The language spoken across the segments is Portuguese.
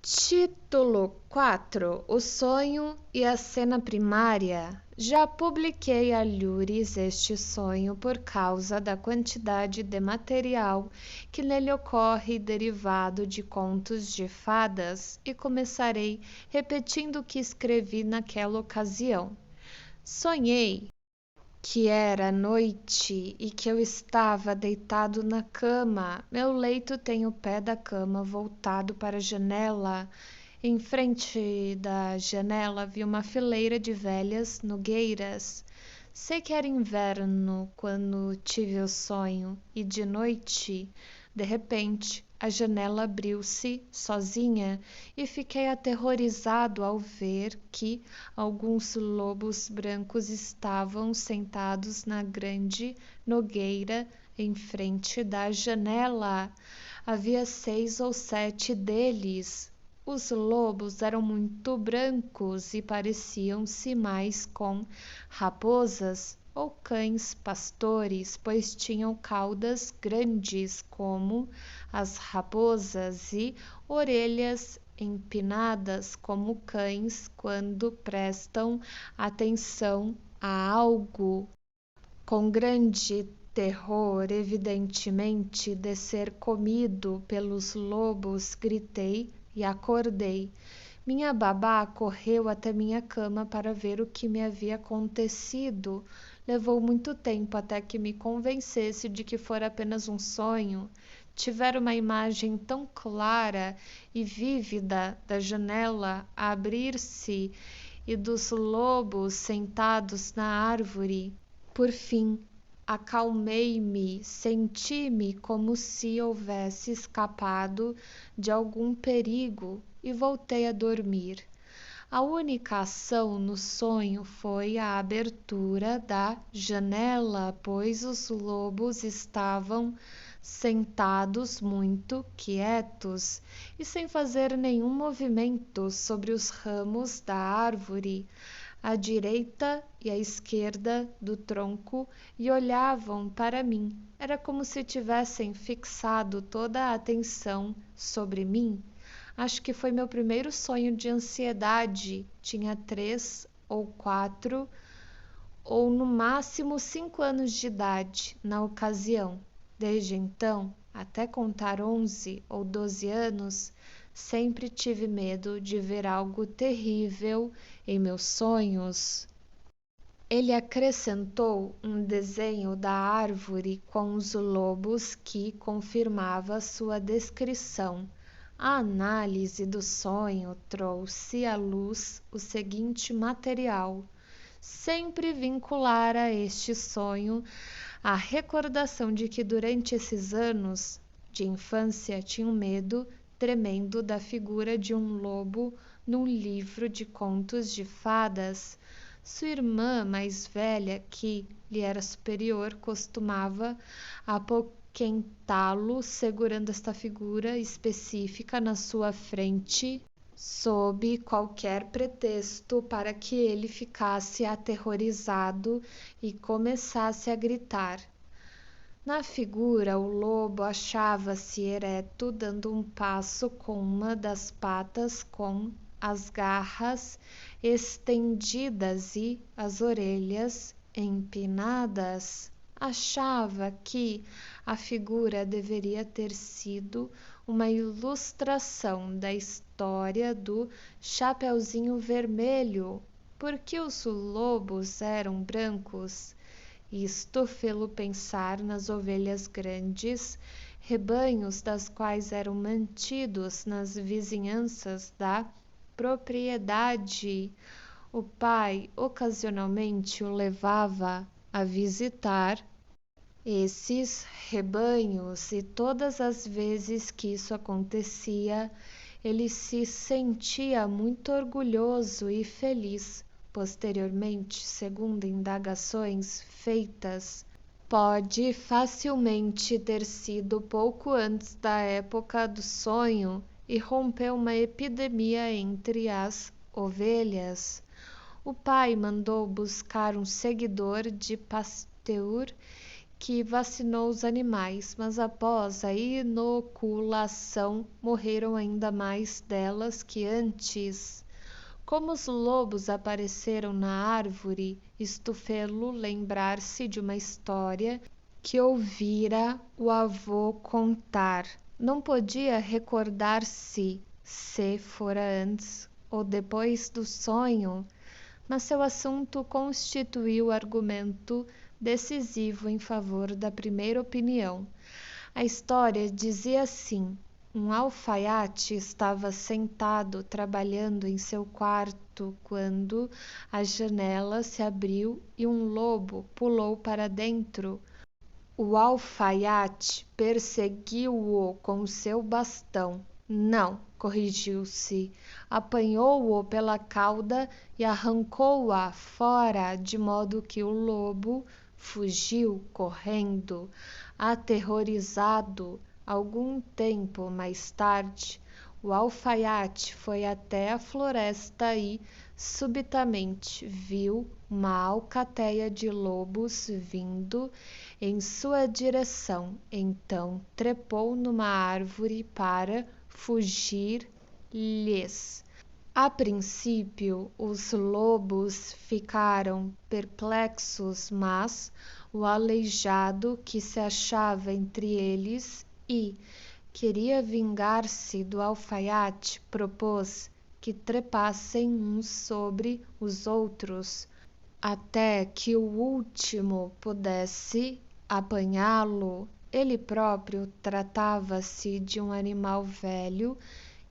Título 4: O sonho e a cena primária. Já publiquei a Lures este sonho por causa da quantidade de material que nele ocorre derivado de contos de fadas e começarei repetindo o que escrevi naquela ocasião. Sonhei que era noite e que eu estava deitado na cama. Meu leito tem o pé da cama voltado para a janela. Em frente da janela vi uma fileira de velhas nogueiras. Sei que era inverno quando tive o sonho, e de noite, de repente, a janela abriu-se sozinha e fiquei aterrorizado ao ver que alguns lobos brancos estavam sentados na grande nogueira em frente da janela. Havia 6 ou 7 deles. Os lobos eram muito brancos e pareciam-se mais com raposas ou cães pastores, pois tinham caudas grandes como as raposas e orelhas empinadas como cães quando prestam atenção a algo. Com grande terror, evidentemente, de ser comido pelos lobos, gritei e acordei. Minha babá correu até minha cama para ver o que me havia acontecido. Levou muito tempo até que me convencesse de que fora apenas um sonho. Tivera uma imagem tão clara e vívida da janela a abrir-se e dos lobos sentados na árvore. Por fim, acalmei-me, senti-me como se houvesse escapado de algum perigo e voltei a dormir. A única ação no sonho foi a abertura da janela, pois os lobos estavam sentados muito quietos e sem fazer nenhum movimento sobre os ramos da árvore à direita e à esquerda do tronco e olhavam para mim. Era como se tivessem fixado toda a atenção sobre mim. Acho que foi meu primeiro sonho de ansiedade. Tinha 3 ou 4 ou no máximo 5 anos de idade na ocasião. Desde então, até contar 11 ou 12 anos, sempre tive medo de ver algo terrível em meus sonhos. Ele acrescentou um desenho da árvore com os lobos que confirmava sua descrição. A análise do sonho trouxe à luz o seguinte material. Sempre vinculara este sonho à recordação de que durante esses anos de infância tinha um medo tremendo da figura de um lobo num livro de contos de fadas. Sua irmã mais velha, que lhe era superior, costumava apoquentá-lo segurando esta figura específica na sua frente sob qualquer pretexto para que ele ficasse aterrorizado e começasse a gritar. Na figura, o lobo achava-se ereto, dando um passo com uma das patas com as garras estendidas e as orelhas empinadas. Achava que a figura deveria ter sido uma ilustração da história do Chapeuzinho Vermelho, porque os lobos eram brancos. Isto fê-lo pensar nas ovelhas grandes, rebanhos das quais eram mantidos nas vizinhanças da propriedade. O pai ocasionalmente o levava a visitar esses rebanhos e todas as vezes que isso acontecia, ele se sentia muito orgulhoso e feliz. Posteriormente, segundo indagações feitas, pode facilmente ter sido pouco antes da época do sonho e rompeu uma epidemia entre as ovelhas. O pai mandou buscar um seguidor de Pasteur que vacinou os animais, mas após a inoculação morreram ainda mais delas que antes. Como os lobos apareceram na árvore, isto fê-lo lembrar-se de uma história que ouvira o avô contar. Não podia recordar-se se fora antes ou depois do sonho, mas seu assunto constituiu argumento decisivo em favor da primeira opinião. A história dizia assim: um alfaiate estava sentado trabalhando em seu quarto quando a janela se abriu e um lobo pulou para dentro. O alfaiate perseguiu-o com seu bastão. Não, corrigiu-se. Apanhou-o pela cauda e arrancou-a fora, de modo que o lobo fugiu correndo, aterrorizado. Algum tempo mais tarde, o alfaiate foi até a floresta e, subitamente, viu uma alcateia de lobos vindo em sua direção. Então trepou numa árvore para fugir-lhes. A princípio, os lobos ficaram perplexos, mas o aleijado, que se achava entre eles e queria vingar-se do alfaiate, propôs que trepassem uns sobre os outros, até que o último pudesse apanhá-lo. Ele próprio tratava-se de um animal velho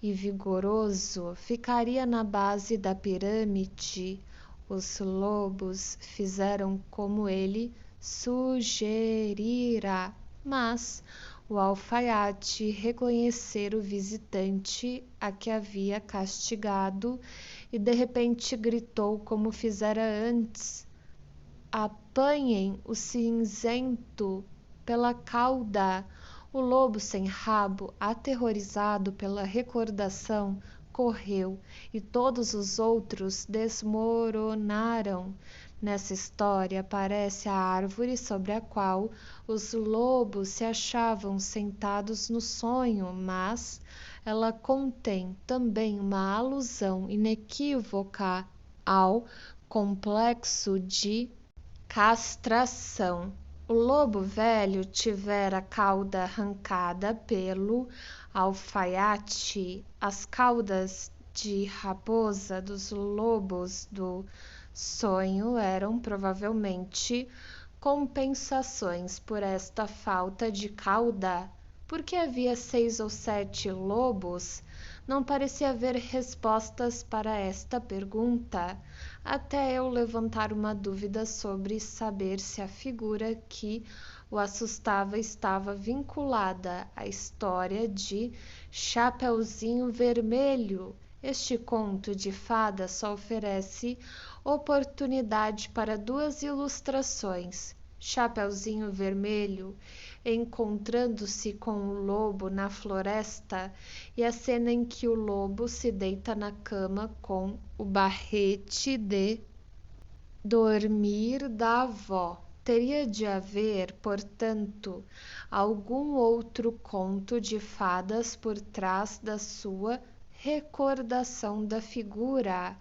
e vigoroso, ficaria na base da pirâmide. Os lobos fizeram como ele sugerira, mas o alfaiate reconhecera o visitante a que havia castigado e de repente gritou como fizera antes: apanhem o cinzento pela cauda. O lobo sem rabo, aterrorizado pela recordação, correu e todos os outros desmoronaram. Nessa história aparece a árvore sobre a qual os lobos se achavam sentados no sonho, mas ela contém também uma alusão inequívoca ao complexo de castração. O lobo velho tivera a cauda arrancada pelo alfaiate. As caudas de raposa dos lobos do sonho eram provavelmente compensações por esta falta de cauda. Porque havia 6 ou 7 lobos? Não parecia haver respostas para esta pergunta, até eu levantar uma dúvida sobre saber se a figura que o assustava estava vinculada à história de Chapeuzinho Vermelho. Este conto de fada só oferece oportunidade para 2 ilustrações. Chapeuzinho Vermelho encontrando-se com o lobo na floresta e a cena em que o lobo se deita na cama com o barrete de dormir da avó. Teria de haver, portanto, algum outro conto de fadas por trás da sua recordação da figura.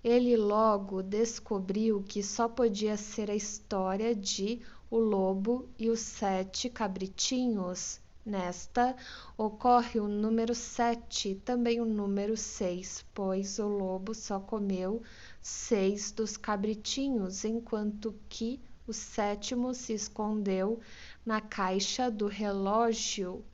Ele logo descobriu que só podia ser a história de O Lobo e os 7 Cabritinhos. Nesta ocorre o número 7, também o número 6, pois o lobo só comeu 6 dos cabritinhos, enquanto que o 7º se escondeu na caixa do relógio.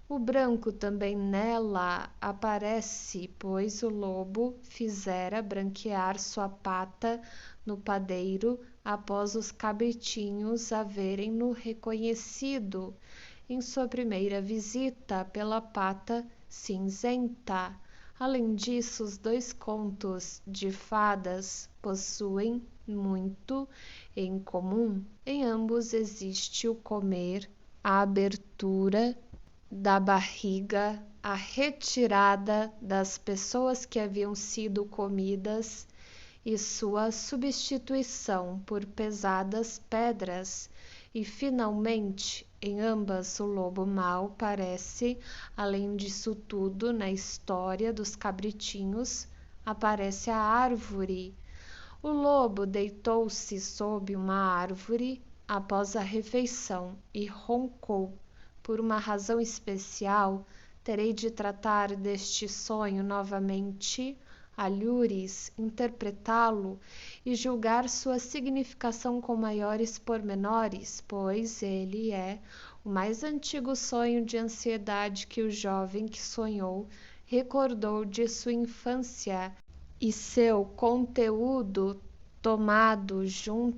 O branco também nela aparece, pois o lobo fizera branquear sua pata no padeiro após os cabritinhos haverem-no reconhecido em sua primeira visita pela pata cinzenta. Além disso, os 2 contos de fadas possuem muito em comum. Em ambos existe o comer, a abertura da barriga, a retirada das pessoas que haviam sido comidas e sua substituição por pesadas pedras. E finalmente, em ambas, o lobo mau aparece, além disso tudo, na história dos cabritinhos, aparece a árvore. O lobo deitou-se sob uma árvore após a refeição e roncou. Por uma razão especial, terei de tratar deste sonho novamente, alhures, interpretá-lo e julgar sua significação com maiores pormenores, pois ele é o mais antigo sonho de ansiedade que o jovem que sonhou recordou de sua infância, e seu conteúdo, tomado juntamente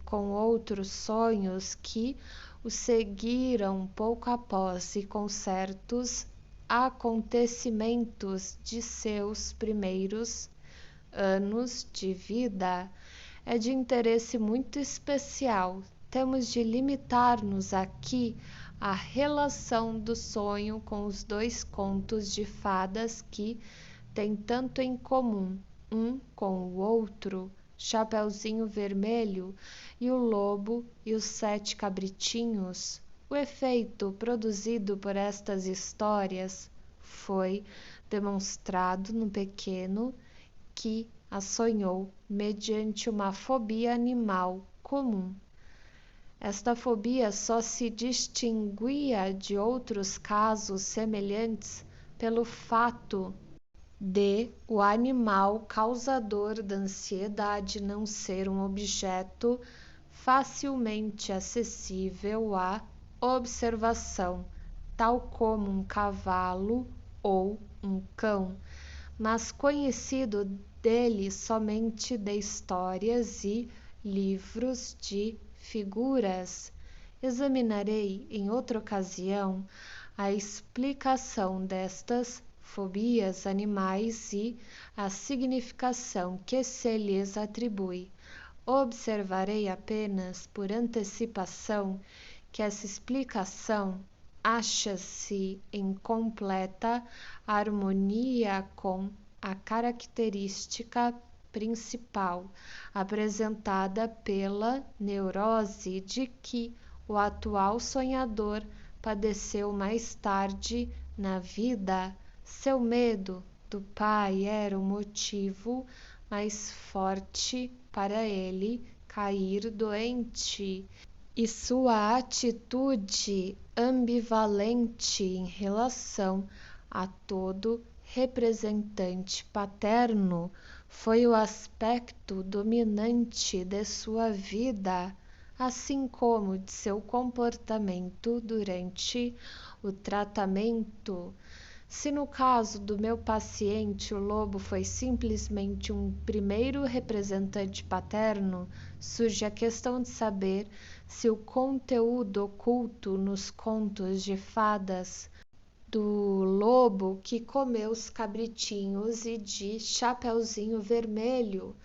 com outros sonhos que o seguiram pouco após e com certos acontecimentos de seus primeiros anos de vida, é de interesse muito especial. Temos de limitar-nos aqui à relação do sonho com os dois contos de fadas que têm tanto em comum um com o outro, Chapeuzinho Vermelho e o Lobo e os Sete Cabritinhos. O efeito produzido por estas histórias foi demonstrado no pequeno que a sonhou mediante uma fobia animal comum. Esta fobia só se distinguia de outros casos semelhantes pelo fato de o animal causador da ansiedade não ser um objeto facilmente acessível à observação, tal como um cavalo ou um cão, mas conhecido dele somente de histórias e livros de figuras. Examinarei em outra ocasião a explicação destas fobias animais e a significação que se lhes atribui. Observarei apenas por antecipação que essa explicação acha-se em completa harmonia com a característica principal apresentada pela neurose de que o atual sonhador padeceu mais tarde na vida. Seu medo do pai era o motivo mais forte para ele cair doente, e sua atitude ambivalente em relação a todo representante paterno foi o aspecto dominante de sua vida, assim como de seu comportamento durante o tratamento. Se no caso do meu paciente o lobo foi simplesmente um primeiro representante paterno, surge a questão de saber se o conteúdo oculto nos contos de fadas do lobo que comeu os cabritinhos e de Chapeuzinho Vermelho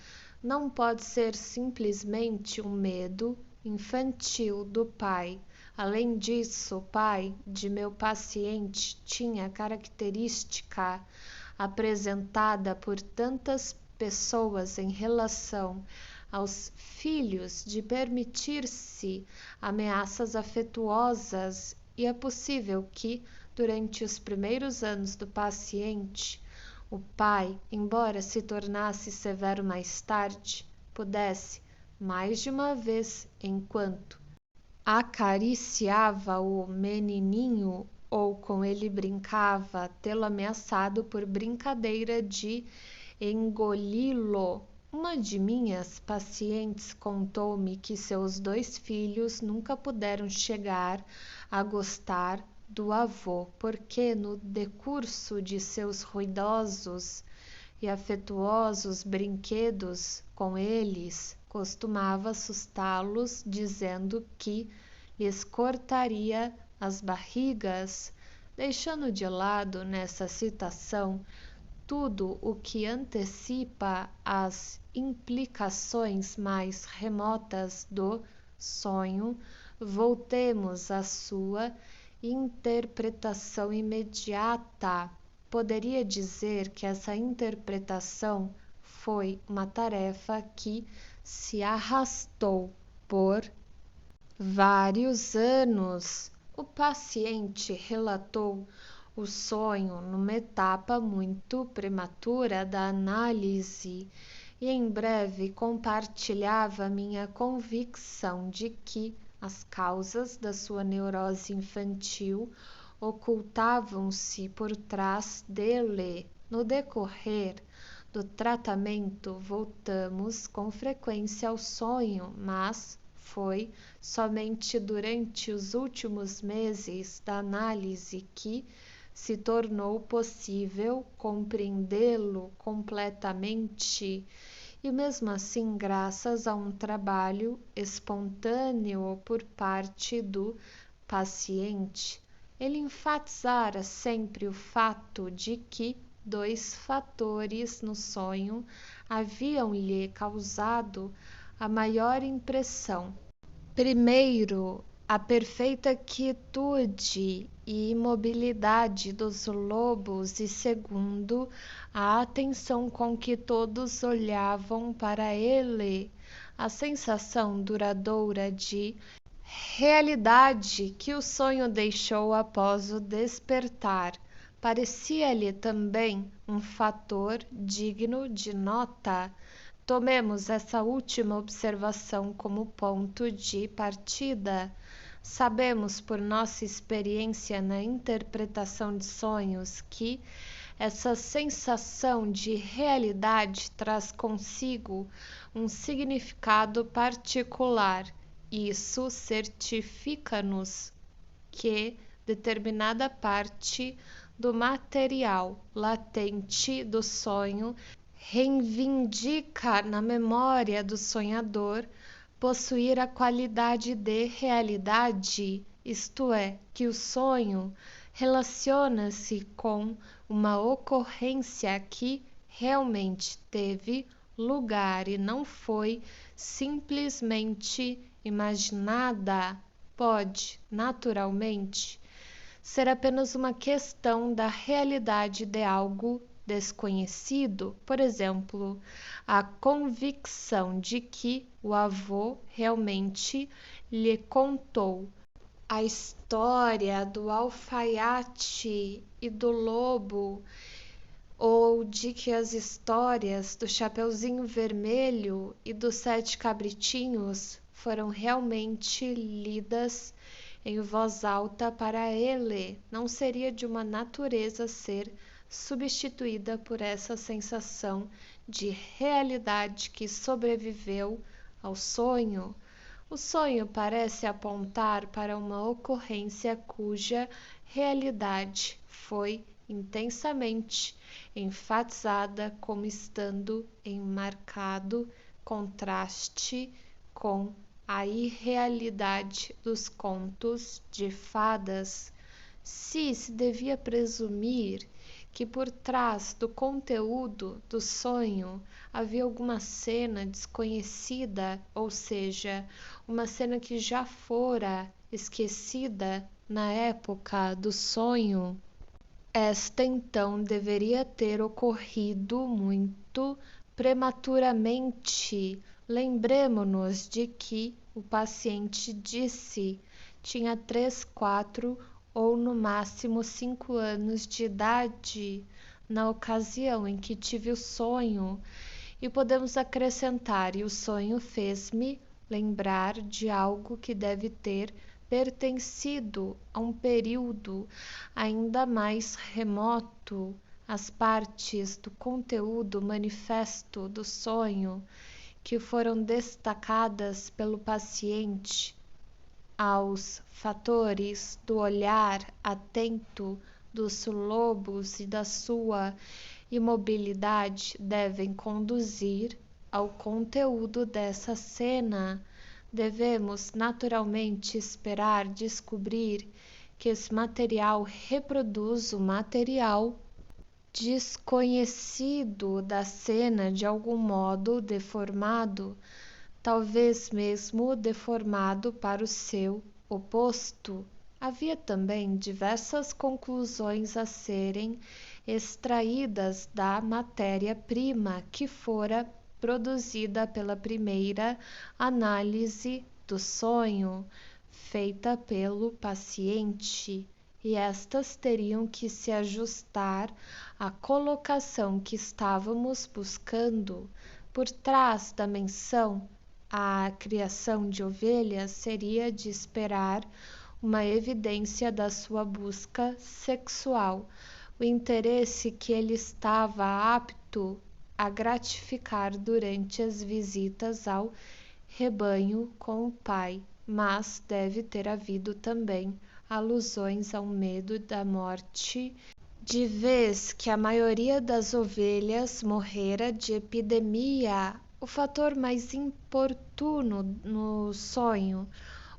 não pode ser simplesmente um medo infantil do pai. Além disso, o pai de meu paciente tinha a característica apresentada por tantas pessoas em relação aos filhos de permitir-se ameaças afetuosas, e é possível que, durante os primeiros anos do paciente, o pai, embora se tornasse severo mais tarde, pudesse, mais de uma vez, enquanto acariciava o menininho ou com ele brincava, tê-lo ameaçado por brincadeira de engoli-lo. Uma de minhas pacientes contou-me que seus dois filhos nunca puderam chegar a gostar do avô, porque no decurso de seus ruidosos e afetuosos brinquedos com eles, costumava assustá-los dizendo que lhes cortaria as barrigas, deixando de lado nessa citação tudo o que antecipa as implicações mais remotas do sonho. Voltemos à sua interpretação imediata. Poderia dizer que essa interpretação foi uma tarefa que se arrastou por vários anos. O paciente relatou o sonho numa etapa muito prematura da análise e em breve compartilhava minha convicção de que as causas da sua neurose infantil ocultavam-se por trás dele. No decorrer do tratamento, voltamos com frequência ao sonho, mas foi somente durante os últimos meses da análise que se tornou possível compreendê-lo completamente. E mesmo assim, graças a um trabalho espontâneo por parte do paciente, ele enfatizara sempre o fato de que dois fatores no sonho haviam-lhe causado a maior impressão. Primeiro, a perfeita quietude e imobilidade dos lobos e segundo, a atenção com que todos olhavam para ele, a sensação duradoura de realidade que o sonho deixou após o despertar. Parecia-lhe também um fator digno de nota. Tomemos essa última observação como ponto de partida. Sabemos por nossa experiência na interpretação de sonhos que essa sensação de realidade traz consigo um significado particular. Isso certifica-nos que determinada parte do material latente do sonho reivindica na memória do sonhador possuir a qualidade de realidade, isto é, que o sonho relaciona-se com uma ocorrência que realmente teve lugar e não foi simplesmente imaginada. Pode, naturalmente, ser apenas uma questão da realidade de algo desconhecido, por exemplo, a convicção de que o avô realmente lhe contou a história do alfaiate e do lobo, ou de que as histórias do Chapeuzinho Vermelho e dos 7 cabritinhos foram realmente lidas em voz alta para ele, não seria de uma natureza ser substituída por essa sensação de realidade que sobreviveu ao sonho. O sonho parece apontar para uma ocorrência cuja realidade foi intensamente enfatizada como estando em marcado contraste com a irrealidade dos contos de fadas. Se devia presumir que por trás do conteúdo do sonho havia alguma cena desconhecida, ou seja, uma cena que já fora esquecida na época do sonho, esta então deveria ter ocorrido muito prematuramente. Lembremo-nos de que o paciente disse tinha 3, 4 ou no máximo 5 anos de idade na ocasião em que tive o sonho, e podemos acrescentar: e o sonho fez-me lembrar de algo que deve ter pertencido a um período ainda mais remoto. As partes do conteúdo manifesto do sonho que foram destacadas pelo paciente aos fatores do olhar atento dos lobos e da sua imobilidade devem conduzir ao conteúdo dessa cena. Devemos naturalmente esperar descobrir que esse material reproduz o material desconhecido da cena de algum modo deformado, talvez mesmo deformado para o seu oposto. Havia também diversas conclusões a serem extraídas da matéria-prima que fora produzida pela primeira análise do sonho feita pelo paciente, e estas teriam que se ajustar à colocação que estávamos buscando. Por trás da menção à criação de ovelhas seria de esperar uma evidência da sua busca sexual, o interesse que ele estava apto a gratificar durante as visitas ao rebanho com o pai, mas deve ter havido também alusões ao medo da morte, de vez que a maioria das ovelhas morrera de epidemia. O fator mais importuno no sonho,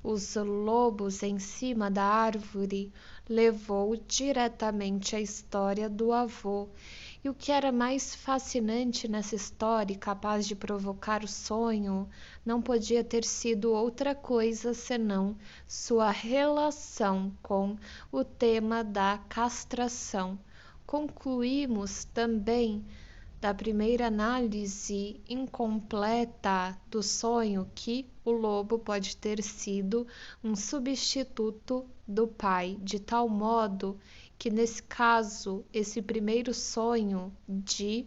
os lobos em cima da árvore, levou diretamente à história do avô. E o que era mais fascinante nessa história e capaz de provocar o sonho não podia ter sido outra coisa senão sua relação com o tema da castração. Concluímos também da primeira análise incompleta do sonho que o lobo pode ter sido um substituto do pai, de tal modo que nesse caso esse primeiro sonho de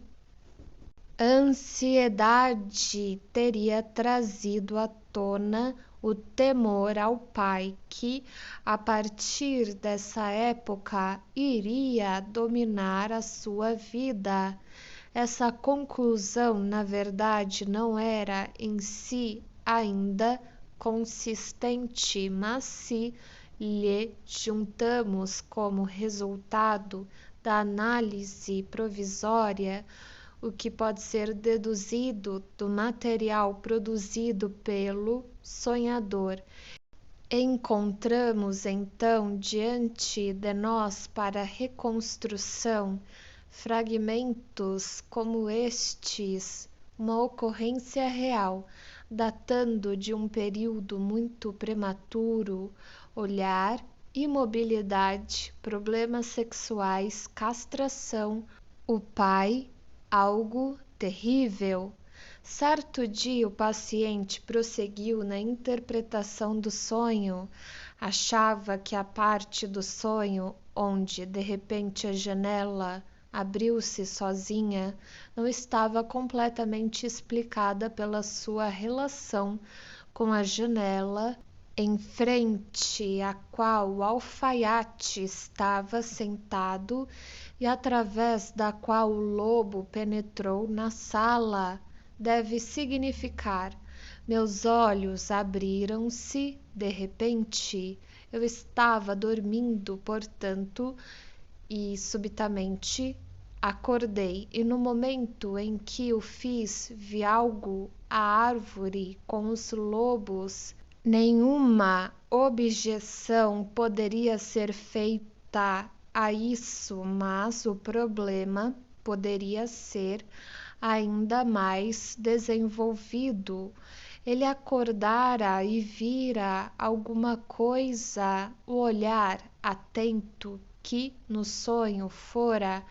ansiedade teria trazido à tona o temor ao pai, que a partir dessa época iria dominar a sua vida. Essa conclusão, na verdade, não era em si ainda consistente, mas se lhe juntamos como resultado da análise provisória o que pode ser deduzido do material produzido pelo sonhador, encontramos então diante de nós para reconstrução fragmentos como estes, uma ocorrência real, datando de um período muito prematuro, olhar, imobilidade, problemas sexuais, castração, o pai, algo terrível. Certo dia o paciente prosseguiu na interpretação do sonho. Achava que a parte do sonho onde de repente a janela abriu-se sozinha não estava completamente explicada pela sua relação com a janela em frente à qual o alfaiate estava sentado e através da qual o lobo penetrou na sala. Deve significar: meus olhos abriram-se de repente. Eu estava dormindo, portanto, e subitamente acordei, e no momento em que o fiz, vi algo, a árvore com os lobos. Nenhuma objeção poderia ser feita a isso, mas o problema poderia ser ainda mais desenvolvido. Ele acordara e vira alguma coisa, o olhar atento que no sonho fora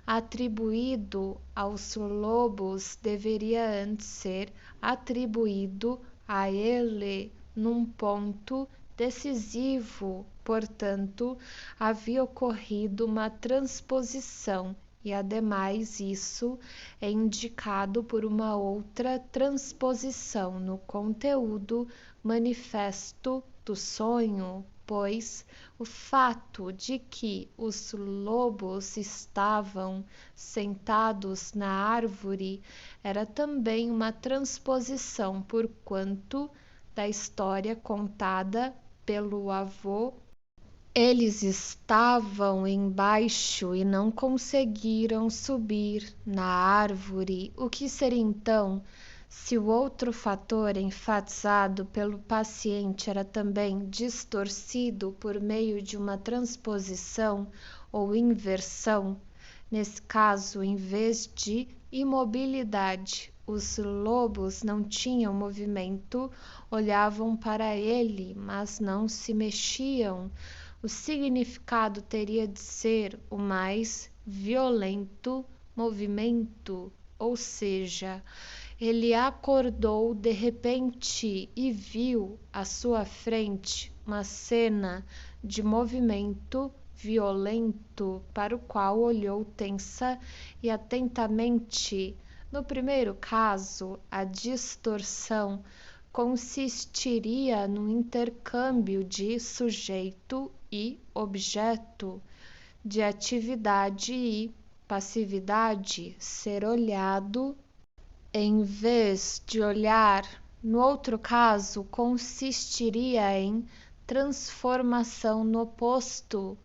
atribuído aos lobos deveria antes ser atribuído a ele num ponto decisivo. Portanto, havia ocorrido uma transposição, e ademais isso é indicado por uma outra transposição no conteúdo manifesto do sonho, pois o fato de que os lobos estavam sentados na árvore era também uma transposição, porquanto da história contada pelo avô. Eles estavam embaixo e não conseguiram subir na árvore. O que seria então se o outro fator enfatizado pelo paciente era também distorcido por meio de uma transposição ou inversão? Nesse caso, em vez de imobilidade, os lobos não tinham movimento, olhavam para ele, mas não se mexiam. O significado teria de ser o mais violento movimento, ou seja, Ele acordou de repente e viu à sua frente uma cena de movimento violento para o qual olhou tensa e atentamente. No primeiro caso, a distorção consistiria no intercâmbio de sujeito e objeto, de atividade e passividade, ser olhado em vez de olhar. No outro caso, consistiria em transformação no oposto,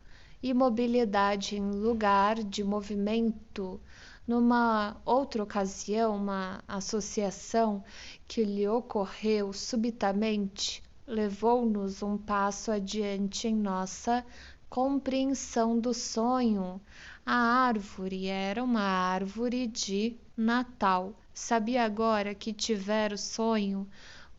imobilidade em lugar de movimento. Numa outra ocasião, uma associação que lhe ocorreu subitamente levou-nos um passo adiante em nossa compreensão do sonho. A árvore era uma árvore de Natal. Sabia agora que tivera o sonho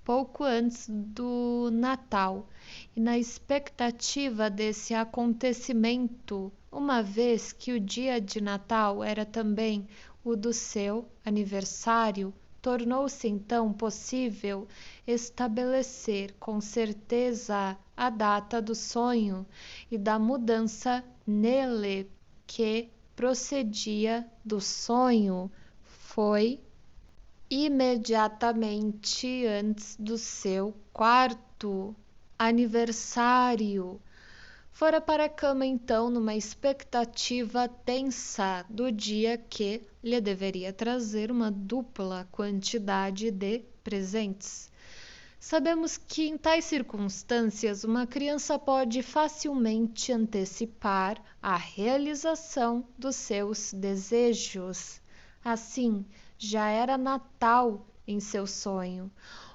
pouco antes do Natal, e na expectativa desse acontecimento, uma vez que o dia de Natal era também o do seu aniversário, tornou-se então possível estabelecer com certeza a data do sonho e da mudança nele que procedia do sonho. Foi imediatamente antes do seu quarto aniversário. Fora para a cama então numa expectativa tensa do dia que lhe deveria trazer uma dupla quantidade de presentes. Sabemos que em tais circunstâncias uma criança pode facilmente antecipar a realização dos seus desejos. Assim, já era Natal em seu sonho.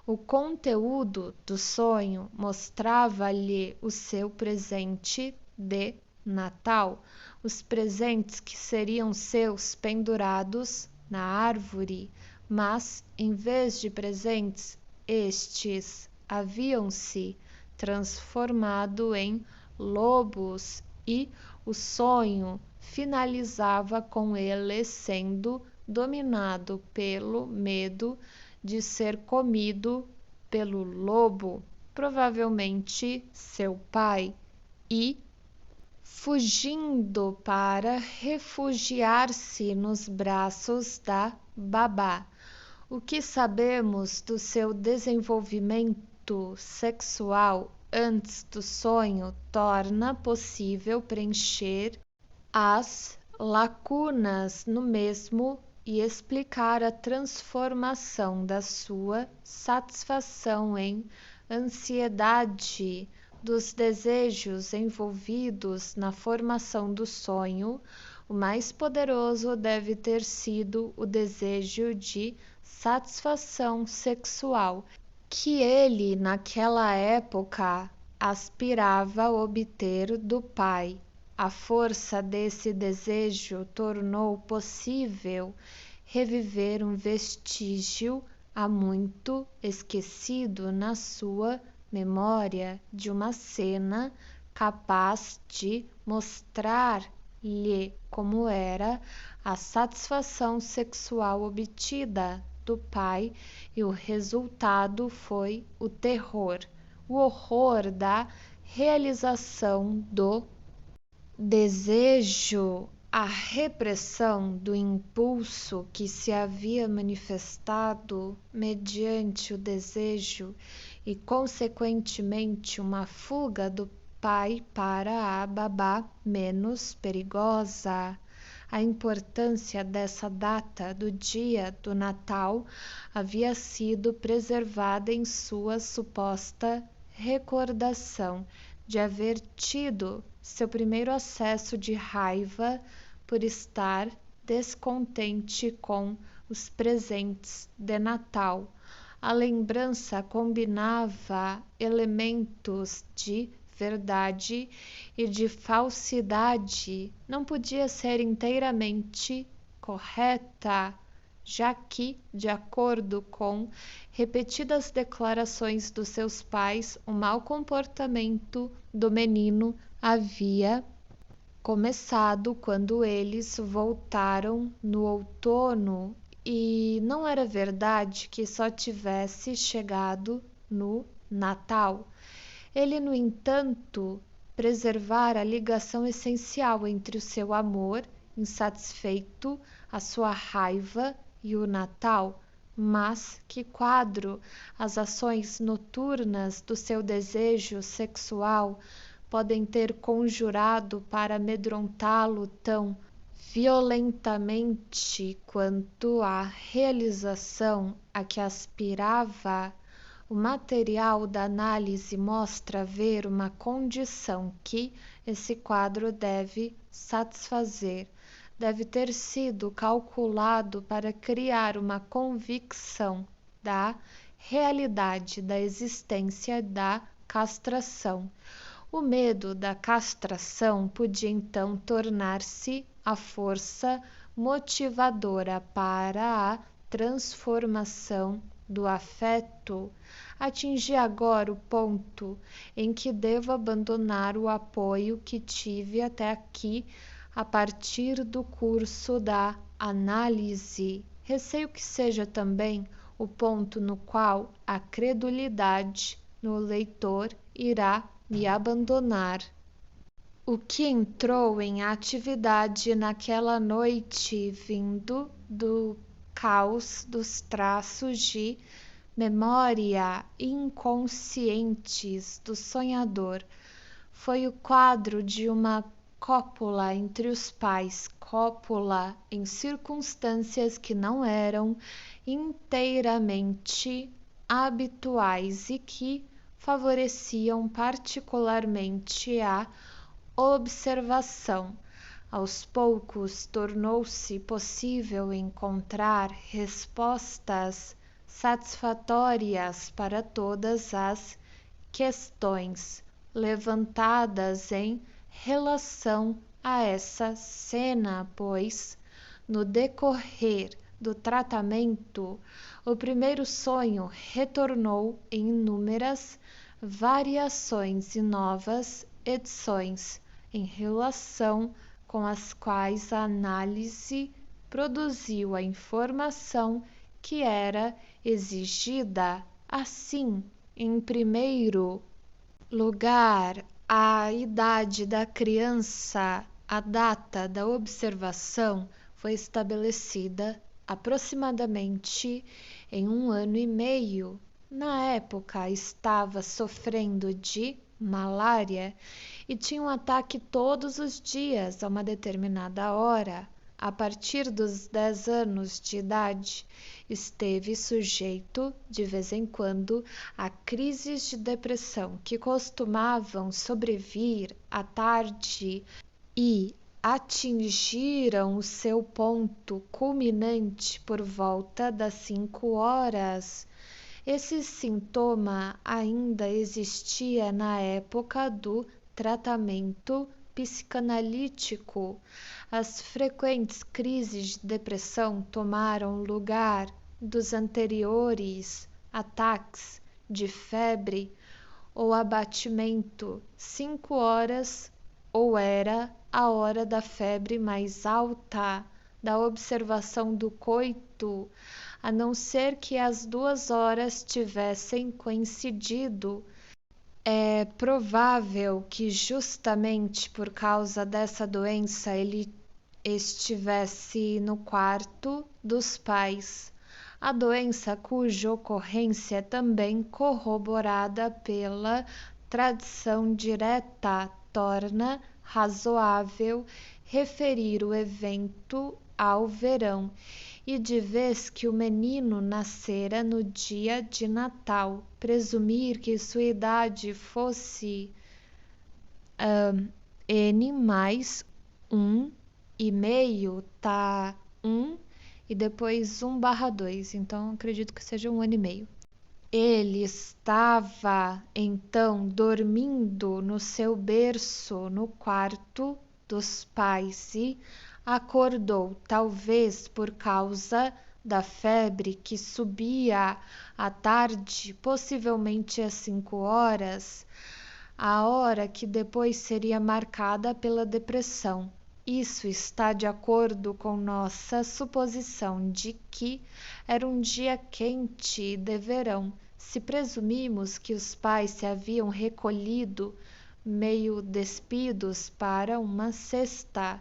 O conteúdo do sonho mostrava-lhe o seu presente de Natal, os presentes que seriam seus pendurados na árvore, mas, em vez de presentes, estes haviam-se transformado em lobos e o sonho finalizava com ele sendo dominado pelo medo de ser comido pelo lobo, provavelmente seu pai, e fugindo para refugiar-se nos braços da babá. O que sabemos do seu desenvolvimento sexual antes do sonho torna possível preencher as lacunas no mesmo e explicar a transformação da sua satisfação em ansiedade, dos desejos envolvidos na formação do sonho. O mais poderoso deve ter sido o desejo de satisfação sexual, que ele naquela época aspirava a obter do pai. A força desse desejo tornou possível reviver um vestígio há muito esquecido na sua memória de uma cena capaz de mostrar-lhe como era a satisfação sexual obtida do pai, e o resultado foi o terror, o horror da realização do desejo, a repressão do impulso que se havia manifestado mediante o desejo e, consequentemente, uma fuga do pai para a babá menos perigosa. A importância dessa data do dia do Natal havia sido preservada em sua suposta recordação de haver tido seu primeiro acesso de raiva por estar descontente com os presentes de Natal. A lembrança combinava elementos de verdade e de falsidade, não podia ser inteiramente correta, já que, de acordo com repetidas declarações dos seus pais, o mau comportamento do menino havia começado quando eles voltaram no outono e não era verdade que só tivesse chegado no Natal. Ele, no entanto, preservara a ligação essencial entre o seu amor insatisfeito, a sua raiva e o Natal. Mas que quadro as ações noturnas do seu desejo sexual podem ter conjurado para amedrontá-lo tão violentamente quanto a realização a que aspirava? O material da análise mostra haver uma condição que esse quadro deve satisfazer. Deve ter sido calculado para criar uma convicção da realidade da existência da castração. O medo da castração podia então tornar-se a força motivadora para a transformação do afeto. Atingi agora o ponto em que devo abandonar o apoio que tive até aqui a partir do curso da análise. Receio que seja também o ponto no qual a credulidade no leitor irá me abandonar. O que entrou em atividade naquela noite, vindo do caos dos traços de memória inconscientes do sonhador, foi o quadro de uma cópula entre os pais, cópula em circunstâncias que não eram inteiramente habituais e que favoreciam particularmente a observação. Aos poucos tornou-se possível encontrar respostas satisfatórias para todas as questões levantadas em relação a essa cena, pois, no decorrer do tratamento, o primeiro sonho retornou em inúmeras variações e novas edições, em relação com as quais a análise produziu a informação que era exigida. Assim, em primeiro lugar, a idade da criança, a data da observação foi estabelecida aproximadamente em 1 ano e meio. Na época, estava sofrendo de malária e tinha um ataque todos os dias a uma determinada hora. A partir dos 10 anos de idade, esteve sujeito, de vez em quando, a crises de depressão que costumavam sobrevir à tarde e atingiram o seu ponto culminante por volta das 5 horas. Esse sintoma ainda existia na época do tratamento psicanalítico. As frequentes crises de depressão tomaram lugar dos anteriores ataques de febre ou abatimento. 5 horas ou era a hora da febre mais alta, da observação do coito, a não ser que as 2 horas tivessem coincidido. É provável que justamente por causa dessa doença ele estivesse no quarto dos pais. A doença cuja ocorrência é também corroborada pela tradição direta torna razoável referir o evento ao verão, e de vez que o menino nascera no dia de Natal, presumir que sua idade fosse N mais 1,5, tá 1 e depois 1/2, então acredito que seja 1 ano e meio. Ele estava então dormindo no seu berço no quarto dos pais e acordou, talvez por causa da febre que subia à tarde, possivelmente às 5 horas, a hora que depois seria marcada pela depressão. Isso está de acordo com nossa suposição de que era um dia quente de verão. Se presumimos que os pais se haviam recolhido, meio despidos, para uma sesta,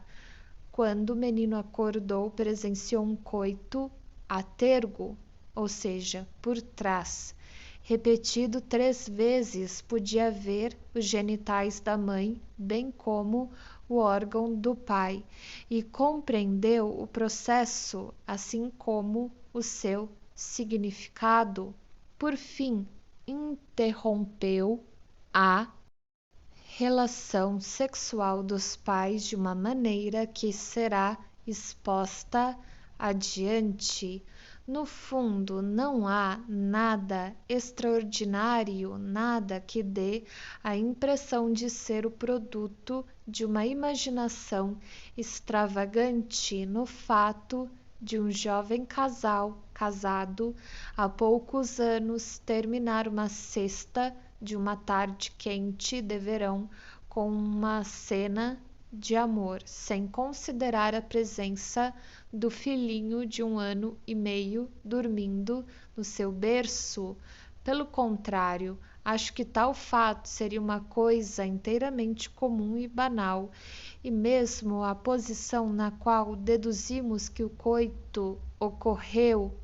quando o menino acordou, presenciou um coito a tergo, ou seja, por trás, repetido 3 vezes. Podia ver os genitais da mãe, bem como o órgão do pai, e compreendeu o processo, assim como o seu significado. Por fim, interrompeu a relação sexual dos pais de uma maneira que será exposta adiante. No fundo, não há nada extraordinário, nada que dê a impressão de ser o produto de uma imaginação extravagante no fato de um jovem casal casado há poucos anos terminar uma sesta de uma tarde quente de verão com uma cena de amor, sem considerar a presença do filhinho de 1 ano e meio dormindo no seu berço. Pelo contrário, acho que tal fato seria uma coisa inteiramente comum e banal, e mesmo a posição na qual deduzimos que o coito ocorreu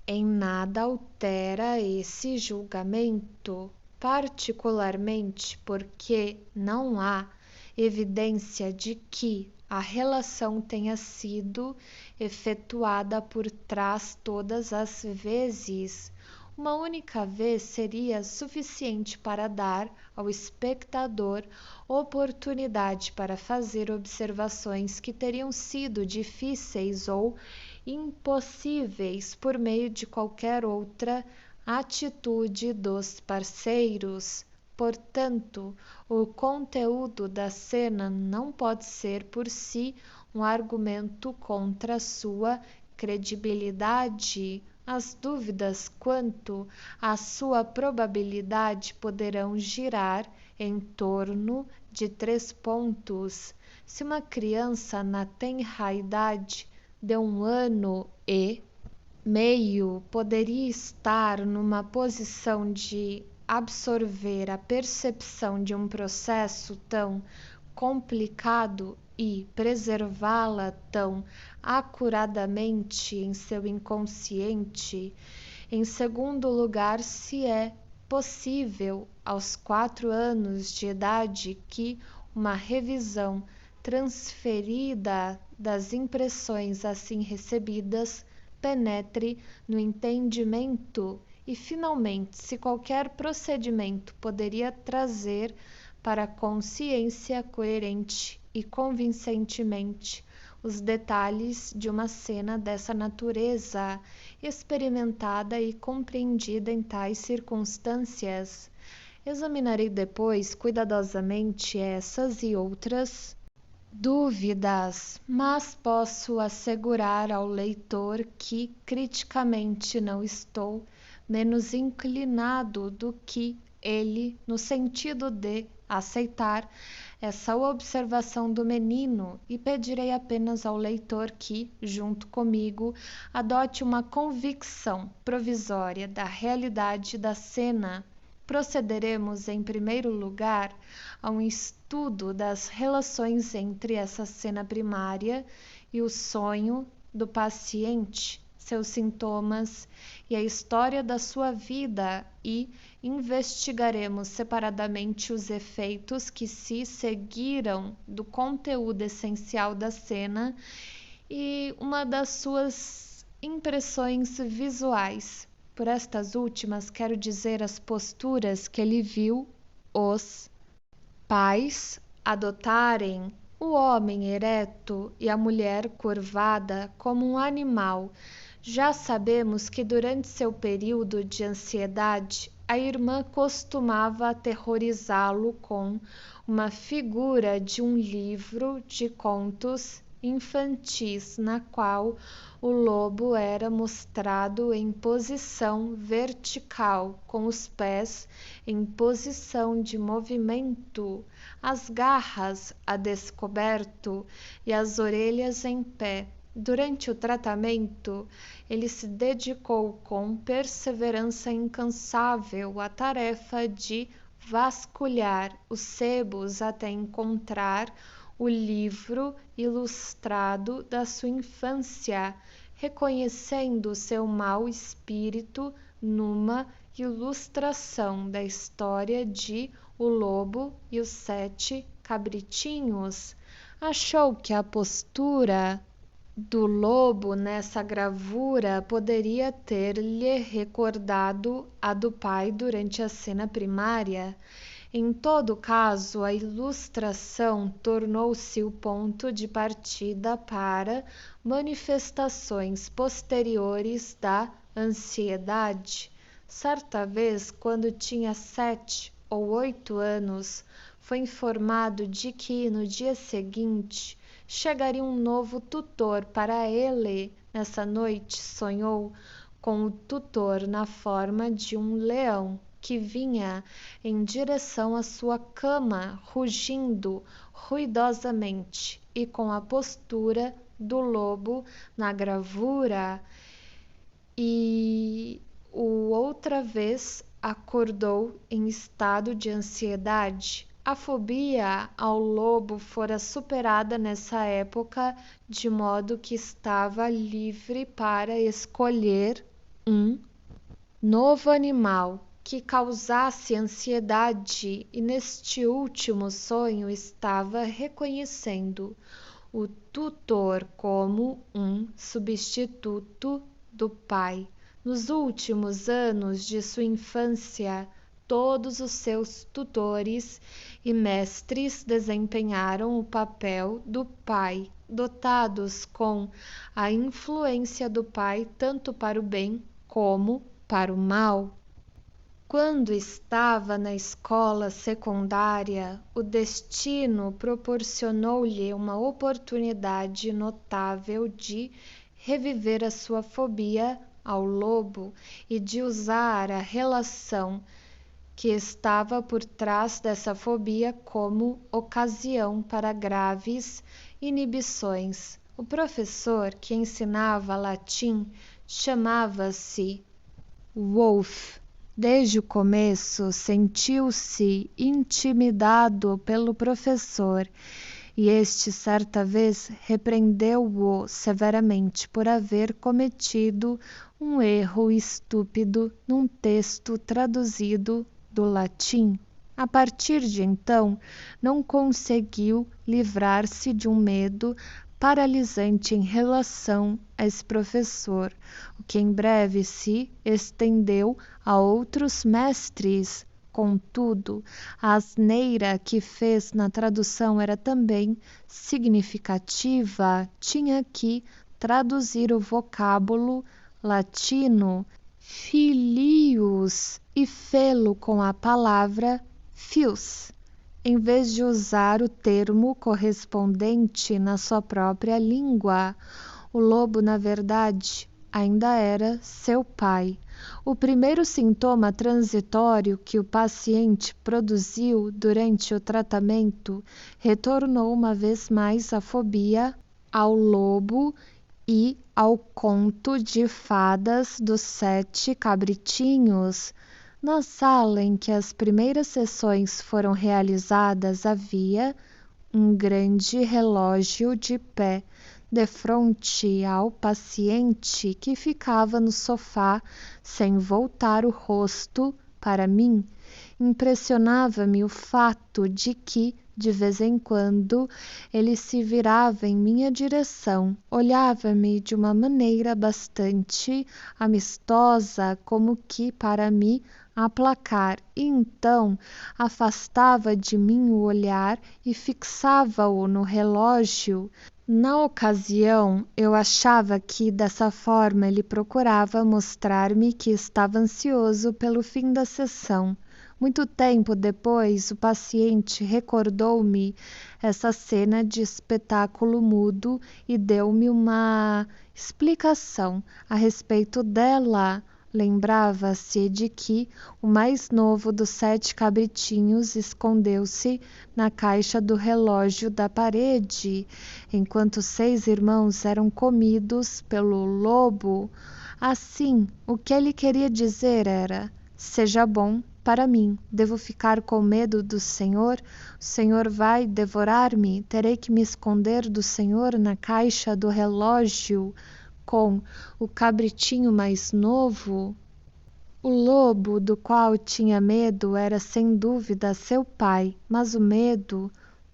em nada altera esse julgamento, particularmente porque não há evidência de que a relação tenha sido efetuada por trás todas as vezes. Uma única vez seria suficiente para dar ao espectador oportunidade para fazer observações que teriam sido difíceis ou impossíveis por meio de qualquer outra atitude dos parceiros. Portanto, o conteúdo da cena não pode ser por si um argumento contra sua credibilidade. As dúvidas quanto à sua probabilidade poderão girar em torno de 3 pontos. Se uma criança na tenra idade de 1 ano e meio poderia estar numa posição de absorver a percepção de um processo tão complicado e preservá-la tão acuradamente em seu inconsciente. Em segundo lugar, se é possível aos 4 anos de idade que uma revisão transferida das impressões assim recebidas penetre no entendimento. E finalmente, se qualquer procedimento poderia trazer para a consciência coerente e convincentemente os detalhes de uma cena dessa natureza, experimentada e compreendida em tais circunstâncias. Examinarei depois cuidadosamente essas e outras dúvidas, mas posso assegurar ao leitor que criticamente não estou menos inclinado do que ele no sentido de aceitar essa observação do menino, e pedirei apenas ao leitor que, junto comigo, adote uma convicção provisória da realidade da cena. Procederemos, em primeiro lugar, a um estudo das relações entre essa cena primária e o sonho do paciente, seus sintomas e a história da sua vida, e investigaremos separadamente os efeitos que se seguiram do conteúdo essencial da cena e uma das suas impressões visuais. Por estas últimas, quero dizer as posturas que ele viu os pais adotarem: o homem ereto e a mulher curvada como um animal. Já sabemos que durante seu período de ansiedade, a irmã costumava aterrorizá-lo com uma figura de um livro de contos infantis, na qual o lobo era mostrado em posição vertical, com os pés em posição de movimento, as garras a descoberto e as orelhas em pé. Durante o tratamento, ele se dedicou com perseverança incansável à tarefa de vasculhar os sebos até encontrar o livro ilustrado da sua infância, reconhecendo seu mau espírito numa ilustração da história de O Lobo e os 7 Cabritinhos. Achou que a postura do lobo nessa gravura poderia ter-lhe recordado a do pai durante a cena primária. Em todo caso, a ilustração tornou-se o ponto de partida para manifestações posteriores da ansiedade. Certa vez, quando tinha 7 ou 8 anos, foi informado de que no dia seguinte chegaria um novo tutor para ele. Nessa noite, sonhou com o tutor na forma de um leão que vinha em direção à sua cama, rugindo ruidosamente, e com a postura do lobo na gravura. E outra vez acordou em estado de ansiedade. A fobia ao lobo fora superada nessa época, de modo que estava livre para escolher um novo animal que causasse ansiedade, e neste último sonho estava reconhecendo o tutor como um substituto do pai. Nos últimos anos de sua infância, todos os seus tutores e mestres desempenharam o papel do pai, dotados com a influência do pai tanto para o bem como para o mal. Quando estava na escola secundária, o destino proporcionou-lhe uma oportunidade notável de reviver a sua fobia ao lobo e de usar a relação que estava por trás dessa fobia como ocasião para graves inibições. O professor que ensinava latim chamava-se Wolff. Desde o começo sentiu-se intimidado pelo professor, e este certa vez repreendeu-o severamente por haver cometido um erro estúpido num texto traduzido do latim. A partir de então, não conseguiu livrar-se de um medo paralisante em relação a esse professor, o que em breve se estendeu a outros mestres. Contudo, a asneira que fez na tradução era também significativa. Tinha que traduzir o vocábulo latino filius e fê-lo com a palavra fius, em vez de usar o termo correspondente na sua própria língua. O lobo, na verdade, ainda era seu pai. O primeiro sintoma transitório que o paciente produziu durante o tratamento retornou uma vez mais à fobia ao lobo e ao conto de fadas dos 7 Cabritinhos. Na sala em que as primeiras sessões foram realizadas havia um grande relógio de pé defronte ao paciente, que ficava no sofá sem voltar o rosto para mim. Impressionava-me o fato de que, de vez em quando, ele se virava em minha direção, olhava-me de uma maneira bastante amistosa, como que para me aplacar, e então afastava de mim o olhar e fixava-o no relógio. Na ocasião, eu achava que dessa forma ele procurava mostrar-me que estava ansioso pelo fim da sessão. Muito tempo depois, o paciente recordou-me essa cena de espetáculo mudo e deu-me uma explicação a respeito dela. Lembrava-se de que o mais novo dos 7 cabritinhos escondeu-se na caixa do relógio da parede, enquanto 6 irmãos eram comidos pelo lobo. Assim, o que ele queria dizer era: seja bom para mim, devo ficar com medo do Senhor? O Senhor vai devorar-me? Terei que me esconder do Senhor na caixa do relógio com o cabritinho mais novo? O lobo do qual tinha medo era sem dúvida seu pai, mas o medo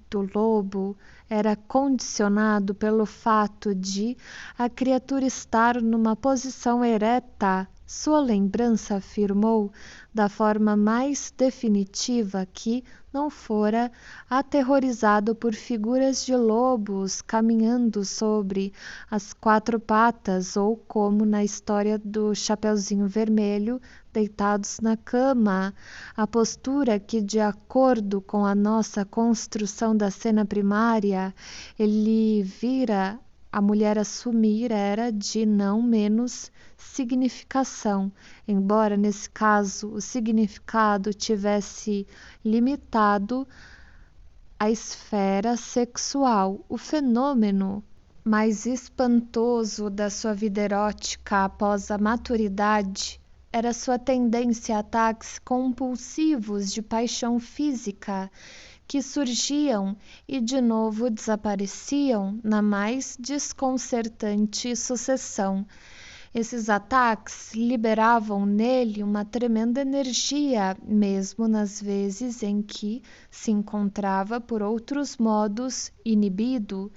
do lobo era condicionado pelo fato de a criatura estar numa posição ereta. Sua lembrança afirmou da forma mais definitiva que não fora aterrorizado por figuras de lobos caminhando sobre as 4 patas ou, como na história do Chapeuzinho Vermelho, deitados na cama. A postura que, de acordo com a nossa construção da cena primária, ele vira a mulher assumir era de não menos significação, embora nesse caso o significado tivesse limitado à esfera sexual. O fenômeno mais espantoso da sua vida erótica após a maturidade era sua tendência a ataques compulsivos de paixão física que surgiam e de novo desapareciam na mais desconcertante sucessão. Esses ataques liberavam nele uma tremenda energia, mesmo nas vezes em que se encontrava por outros modos inibido,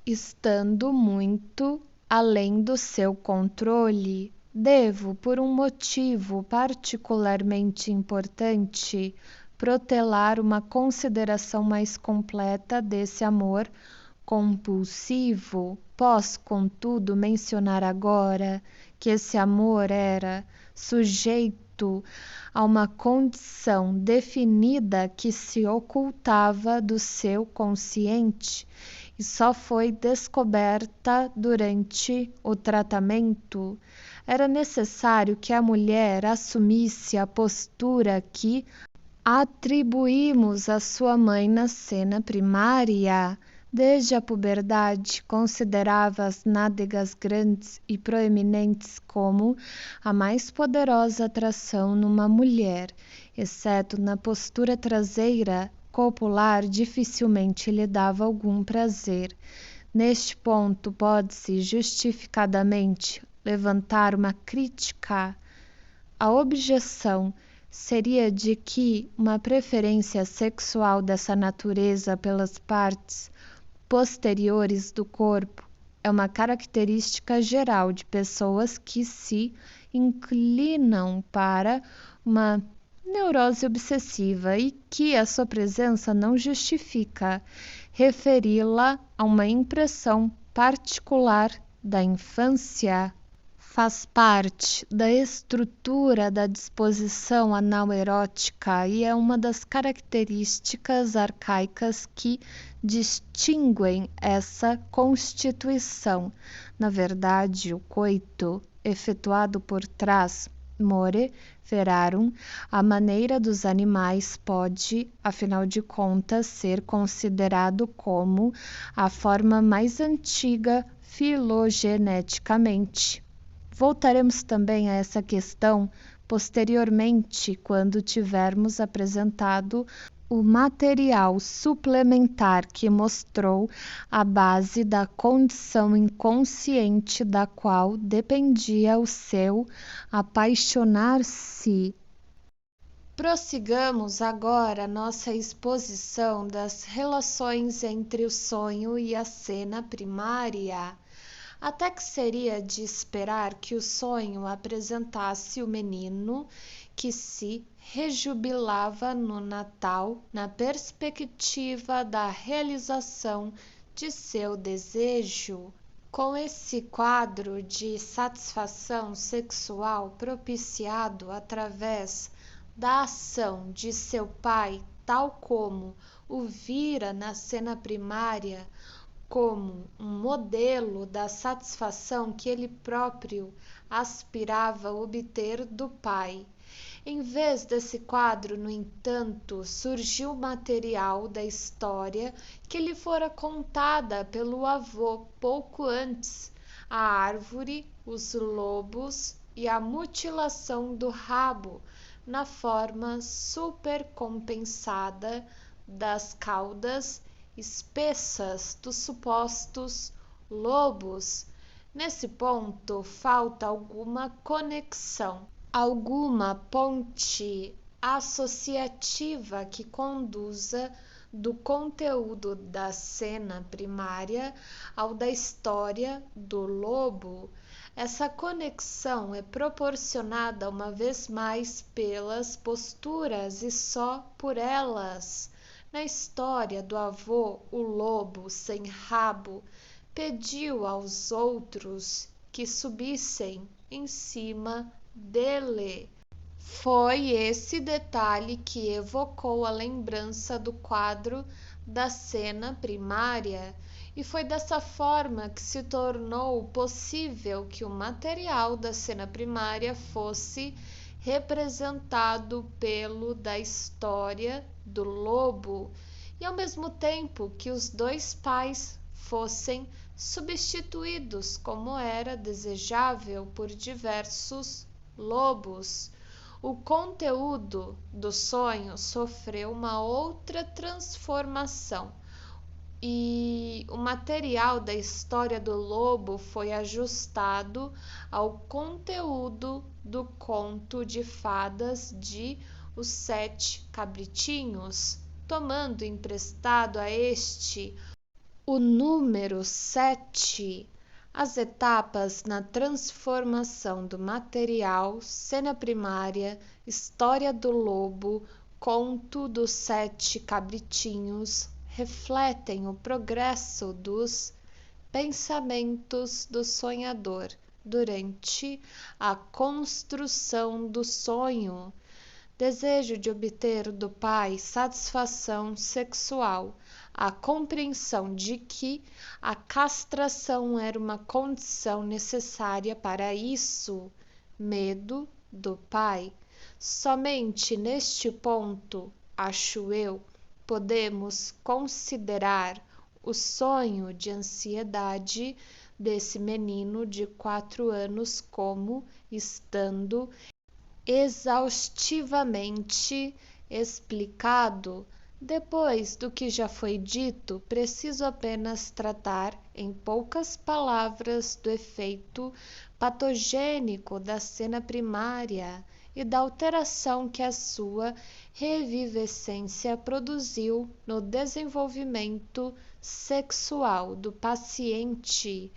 estando muito além do seu controle. Devo, por um motivo particularmente importante, protelar uma consideração mais completa desse amor compulsivo. Posso, contudo, mencionar agora que esse amor era sujeito a uma condição definida que se ocultava do seu consciente e só foi descoberta durante o tratamento. Era necessário que a mulher assumisse a postura que atribuímos à sua mãe na cena primária. Desde a puberdade, considerava as nádegas grandes e proeminentes como a mais poderosa atração numa mulher, exceto na postura traseira copular, dificilmente lhe dava algum prazer. Neste ponto, pode-se justificadamente levantar uma crítica. A objeção seria de que uma preferência sexual dessa natureza pelas partes posteriores do corpo é uma característica geral de pessoas que se inclinam para uma neurose obsessiva e que a sua presença não justifica. Referi-la a uma impressão particular da infância. Faz parte da estrutura da disposição anal erótica e é uma das características arcaicas que distinguem essa constituição. Na verdade, o coito, efetuado por trás, more ferarum, à maneira dos animais, pode, afinal de contas, ser considerado como a forma mais antiga filogeneticamente. Voltaremos também a essa questão posteriormente, quando tivermos apresentado o material suplementar que mostrou a base da condição inconsciente da qual dependia o seu apaixonar-se. Prossigamos agora nossa exposição das relações entre o sonho e a cena primária. Até que seria de esperar que o sonho apresentasse o menino que se rejubilava no Natal na perspectiva da realização de seu desejo. Com esse quadro de satisfação sexual propiciado através da ação de seu pai, tal como o vira na cena primária como um modelo da satisfação que ele próprio aspirava a obter do pai. Em vez desse quadro, no entanto, surgiu material da história que lhe fora contada pelo avô pouco antes: a árvore, os lobos e a mutilação do rabo na forma supercompensada das caudas espessas dos supostos lobos. Nesse ponto, falta alguma conexão, alguma ponte associativa que conduza do conteúdo da cena primária ao da história do lobo. Essa conexão é proporcionada uma vez mais pelas posturas e só por elas. Na história do avô, o lobo sem rabo pediu aos outros que subissem em cima dele. Foi esse detalhe que evocou a lembrança do quadro da cena primária, e foi dessa forma que se tornou possível que o material da cena primária fosse representado pelo da história do lobo, e ao mesmo tempo que os dois pais fossem substituídos, como era desejável, por diversos lobos. O conteúdo do sonho sofreu uma outra transformação e o material da história do lobo foi ajustado ao conteúdo do conto de fadas de Os Sete Cabritinhos, tomando emprestado a este o número 7. As etapas na transformação do material, cena primária, história do lobo, conto dos 7 cabritinhos, refletem o progresso dos pensamentos do sonhador durante a construção do sonho. Desejo de obter do pai satisfação sexual, a compreensão de que a castração era uma condição necessária para isso, medo do pai. Somente neste ponto, acho eu, podemos considerar o sonho de ansiedade desse menino de 4 anos como estando exaustivamente explicado. Depois do que já foi dito, preciso apenas tratar em poucas palavras do efeito patogênico da cena primária e da alteração que a sua revivescência produziu no desenvolvimento sexual do paciente.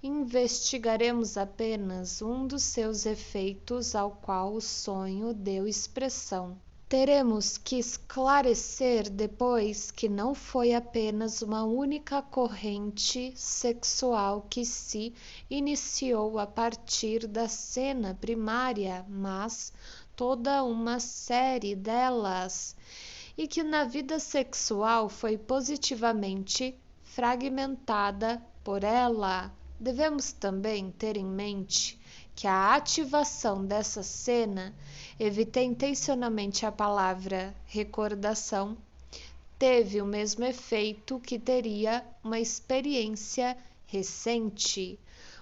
Investigaremos apenas um dos seus efeitos ao qual o sonho deu expressão. Teremos que esclarecer depois que não foi apenas uma única corrente sexual que se iniciou a partir da cena primária, mas toda uma série delas, e que na vida sexual foi positivamente fragmentada por ela. Devemos também ter em mente que a ativação dessa cena, evitei intencionalmente a palavra recordação, teve o mesmo efeito que teria uma experiência recente.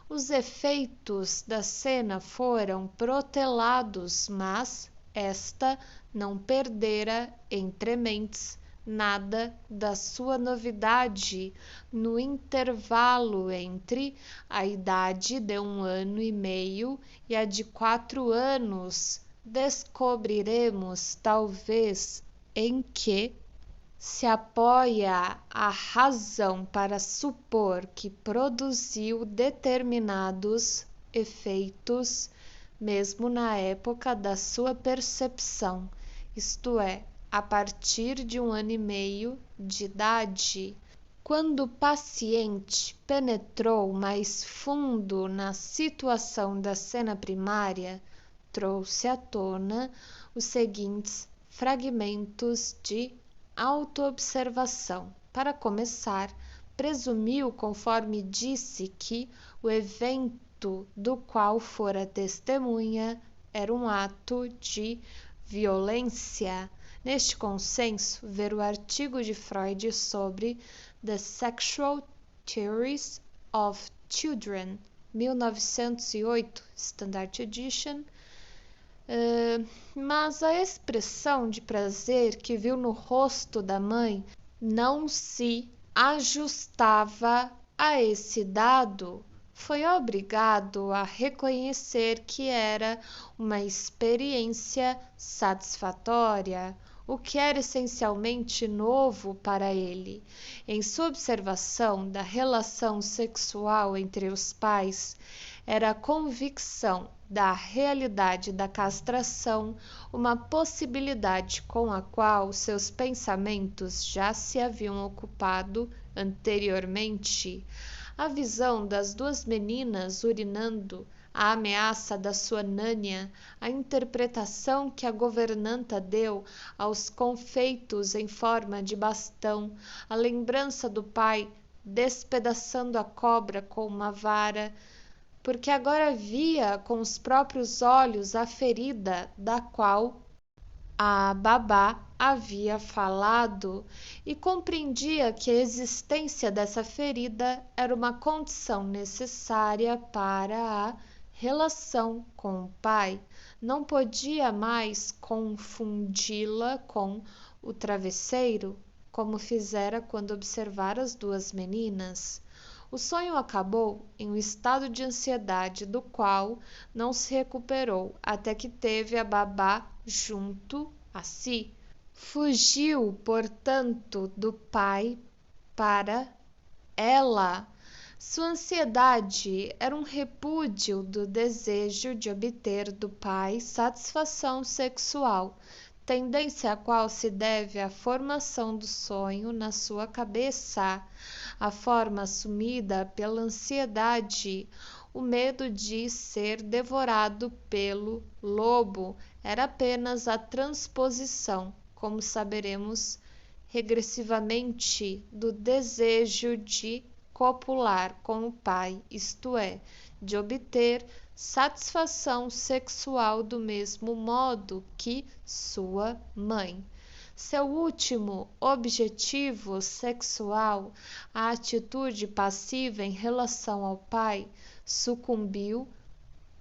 Os efeitos da cena foram protelados, mas esta não perdera entre mentes nada da sua novidade. No intervalo entre a idade de 1 ano e meio e a de 4 anos, descobriremos talvez em que se apoia a razão para supor que produziu determinados efeitos mesmo na época da sua percepção, isto é, a partir de 1 ano e meio de idade. Quando o paciente penetrou mais fundo na situação da cena primária, trouxe à tona os seguintes fragmentos de autoobservação. Para começar, presumiu, conforme disse, que o evento do qual fora testemunha era um ato de violência. Neste consenso, ver o artigo de Freud sobre The Sexual Theories of Children, 1908, Standard Edition. Mas a expressão de prazer que viu no rosto da mãe não se ajustava a esse dado. Foi obrigado a reconhecer que era uma experiência satisfatória, o que era essencialmente novo para ele. Em sua observação da relação sexual entre os pais, era a convicção da realidade da castração, uma possibilidade com a qual seus pensamentos já se haviam ocupado anteriormente. A visão das duas meninas urinando, a ameaça da sua Nânia, a interpretação que a governanta deu aos confeitos em forma de bastão, a lembrança do pai despedaçando a cobra com uma vara, porque agora via com os próprios olhos a ferida da qual a babá havia falado e compreendia que a existência dessa ferida era uma condição necessária para a relação com o pai. Não podia mais confundi-la com o travesseiro, como fizera quando observara as duas meninas. O sonho acabou em um estado de ansiedade do qual não se recuperou até que teve a babá junto a si. Fugiu, portanto, do pai para ela. Sua ansiedade era um repúdio do desejo de obter do pai satisfação sexual, tendência a qual se deve à formação do sonho na sua cabeça. A forma assumida pela ansiedade, o medo de ser devorado pelo lobo, era apenas a transposição, como saberemos regressivamente, do desejo de copular com o pai, isto é, de obter satisfação sexual do mesmo modo que sua mãe. Seu último objetivo sexual, a atitude passiva em relação ao pai, sucumbiu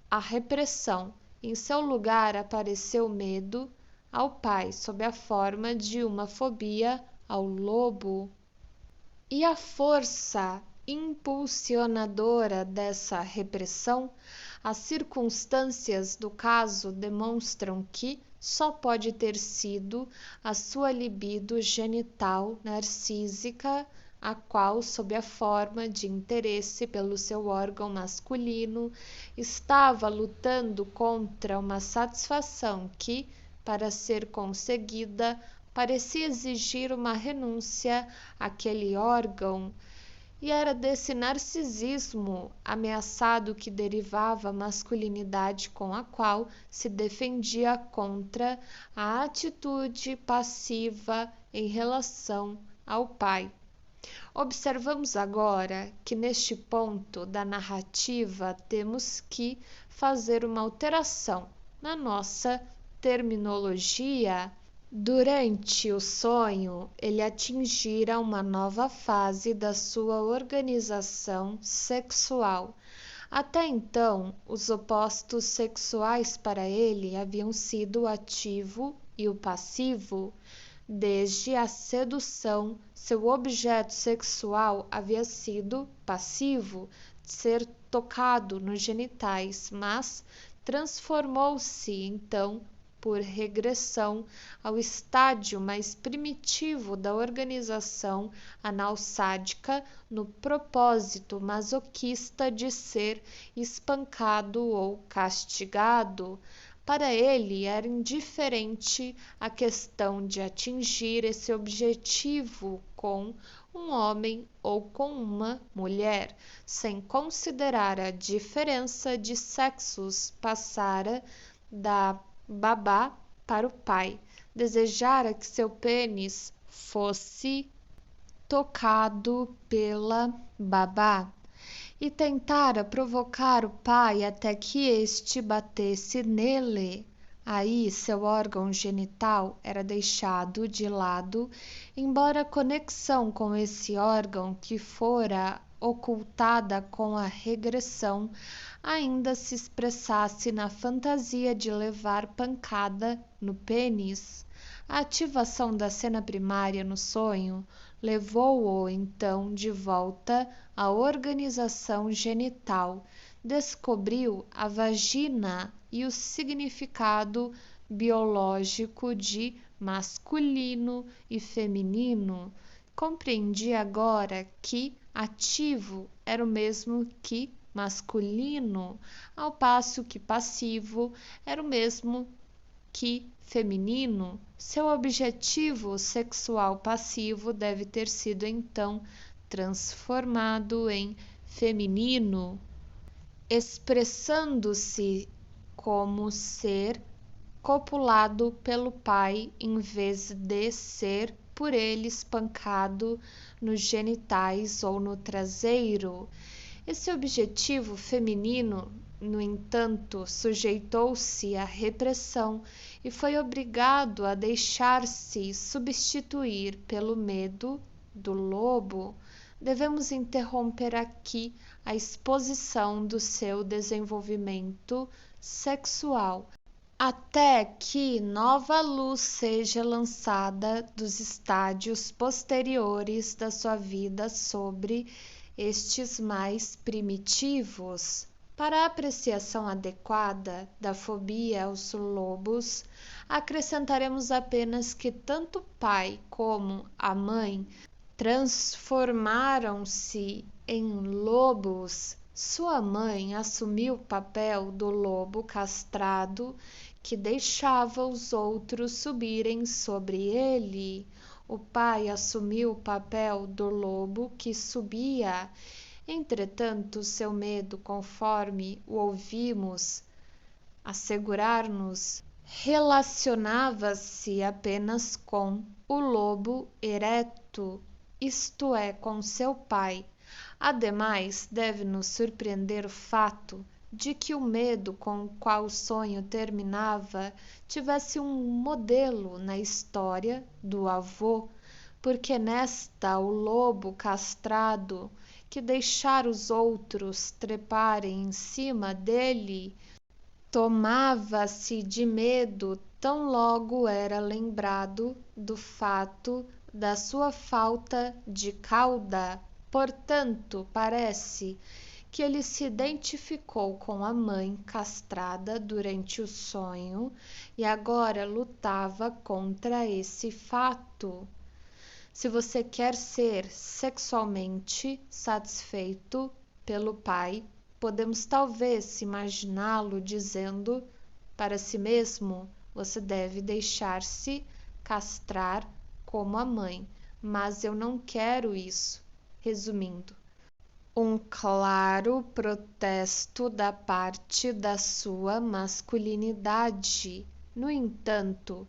à repressão. Em seu lugar apareceu medo ao pai, sob a forma de uma fobia ao lobo. E a força impulsionadora dessa repressão, as circunstâncias do caso demonstram que só pode ter sido a sua libido genital narcísica, a qual, sob a forma de interesse pelo seu órgão masculino, estava lutando contra uma satisfação que, para ser conseguida, parecia exigir uma renúncia àquele órgão, e era desse narcisismo ameaçado que derivava a masculinidade com a qual se defendia contra a atitude passiva em relação ao pai. Observamos agora que neste ponto da narrativa temos que fazer uma alteração na nossa terminologia. Durante o sonho, ele atingira uma nova fase da sua organização sexual. Até então, os opostos sexuais para ele haviam sido o ativo e o passivo. Desde a sedução, seu objeto sexual havia sido passivo, ser tocado nos genitais, mas transformou-se então por regressão ao estádio mais primitivo da organização anal sádica, no propósito masoquista de ser espancado ou castigado. Para ele era indiferente a questão de atingir esse objetivo com um homem ou com uma mulher, sem considerar a diferença de sexos, passara da babá para o pai. Desejara que seu pênis fosse tocado pela babá e tentara provocar o pai até que este batesse nele. Aí seu órgão genital era deixado de lado, embora a conexão com esse órgão, que fora ocultada com a regressão, ainda se expressasse na fantasia de levar pancada no pênis. A ativação da cena primária no sonho levou-o então de volta à organização genital. Descobriu a vagina e o significado biológico de masculino e feminino. Compreendia agora que ativo era o mesmo que masculino, ao passo que passivo era o mesmo que feminino. Seu objetivo sexual passivo deve ter sido então transformado em feminino, expressando-se como ser copulado pelo pai em vez de ser por ele espancado nos genitais ou no traseiro. Esse objetivo feminino, no entanto, sujeitou-se à repressão e foi obrigado a deixar-se substituir pelo medo do lobo. Devemos interromper aqui a exposição do seu desenvolvimento sexual, até que nova luz seja lançada dos estádios posteriores da sua vida sobre estes mais primitivos. Para a apreciação adequada da fobia aos lobos, acrescentaremos apenas que tanto o pai como a mãe transformaram-se em lobos. Sua mãe assumiu o papel do lobo castrado que deixava os outros subirem sobre ele. O pai assumiu o papel do lobo que subia. Entretanto, seu medo, conforme o ouvimos assegurar-nos, relacionava-se apenas com o lobo ereto, isto é, com seu pai. Ademais, deve-nos surpreender o fato de que o medo com o qual o sonho terminava tivesse um modelo na história do avô, porque nesta o lobo castrado, que deixara os outros treparem em cima dele, tomava-se de medo tão logo era lembrado do fato da sua falta de cauda. Portanto, parece que ele se identificou com a mãe castrada durante o sonho e agora lutava contra esse fato. Se você quer ser sexualmente satisfeito pelo pai, podemos talvez imaginá-lo dizendo para si mesmo: você deve deixar-se castrar como a mãe, mas eu não quero isso. Resumindo, um claro protesto da parte da sua masculinidade. No entanto,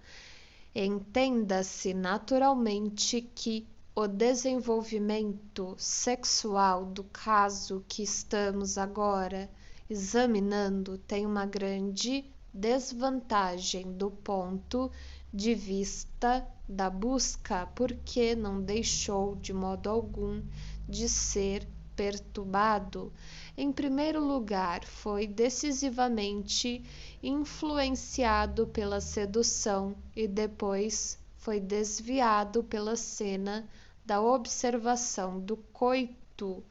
entenda-se naturalmente que o desenvolvimento sexual do caso que estamos agora examinando tem uma grande desvantagem do ponto de vista da busca, porque não deixou de modo algum de ser perturbado. Em primeiro lugar, foi decisivamente influenciado pela sedução e depois foi desviado pela cena da observação do coito,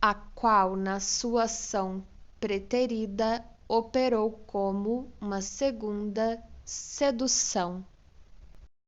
a qual, na sua ação preterida, operou como uma segunda sedução.